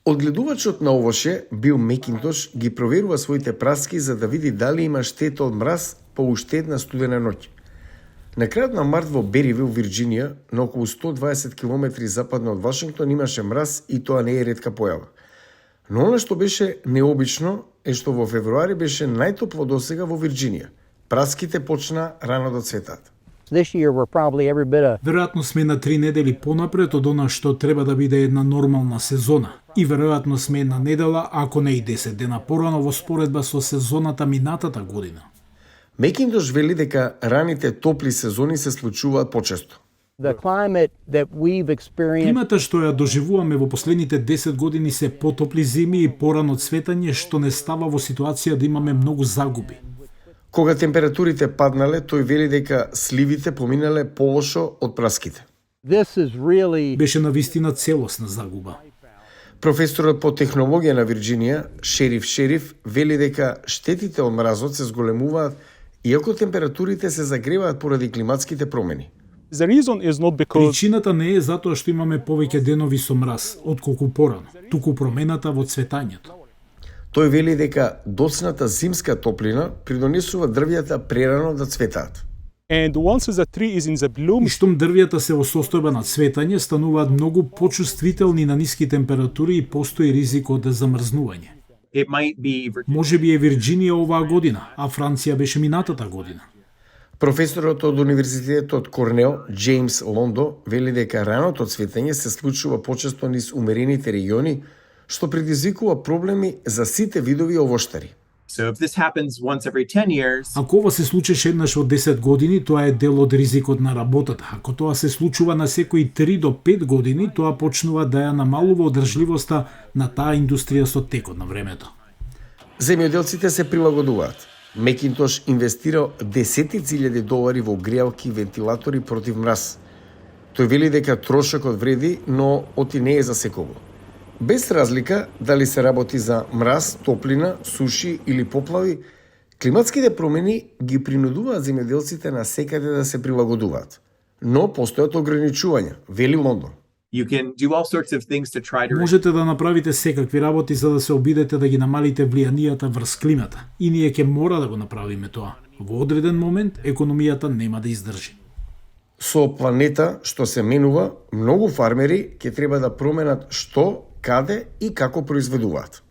Одгледувачот на овоше, Бил Мекинтош, ги проверува своите праски за да види дали има штета од мраз по уште една студена ноќ. На крајот на март во Беривил, Вирџинија, на околу 120 км западно од Вашингтон, имаше мраз и тоа не е ретка појава. Но она што беше необично е што во февруари беше најтопло досега во Вирџинија. Праските почна рано да цветат. This year we're probably every bit of Веројатно сме на 3 недели понапред од она што треба да биде една нормална сезона. И веројатно сме една недела, ако не и 10 дена порано во споредба со сезоната минатата година. Мекинтош вели дека раните топли сезони се случуваат почесто. the climate that we've experienced. Климата што ја доживуваме во последните 10 години се потопли зими и порано цветање, што не става во ситуација да имаме многу загуби. Кога температурите паднале, тој вели дека сливите поминале полошо од праските. This is really Беше навистина целосна загуба. Професорот по технологија на Вирџинија, Шериф, вели дека штетите од мразот се зголемуваат иако температурите се загреваат поради климатските промени. The reason is not because Причината не е затоа што имаме повеќе денови со мраз, отколку порано, туку промената во цветањето. Тој вели дека доцната зимска топлина придонесува дрвјата прерано да цветаат. and once the tree is in the bloom И штом дрвјата се во состојба на цветање, стануваат многу почувствителни на ниски температури и постои ризик од замрзнување. It might be Може би е Вирџинија оваа година, а Франција беше минатата година. Професорот од Универзитетот Корнел, Джеймс Лондо, вели дека раното цветење се случува почесто низ умерените региони, што предизвикува проблеми за сите видови овоштари. so if this happens once every 10 years, Ако ова се случеше еднаш во 10 години, тоа е дел од ризикот на работата. Ако тоа се случува на секои 3 до 5 години, тоа почнува да ја намалува одржливоста на таа индустрија со текот на времето. Земјоделците се прилагодуваат. Мекинтош инвестирал $10,000 во греалки и вентилатори против мраз. Тој вели дека трошокот вреди, но оти не е за секого. Без разлика дали се работи за мраз, топлина, суши или поплави, климатските промени ги принудуваат земјоделците на секаде да се прилагодуваат. Но постојат ограничувања, вели Лондон. you can do all sorts of things to try to Можете да направите секакви работи за да се обидете да ги намалите влијанијата врз климата. И ние ќе мора да го направиме тоа. Во одреден момент економијата нема да издржи. Со планета што се менува, многу фармери ќе треба да променат што, каде и како произведуваат.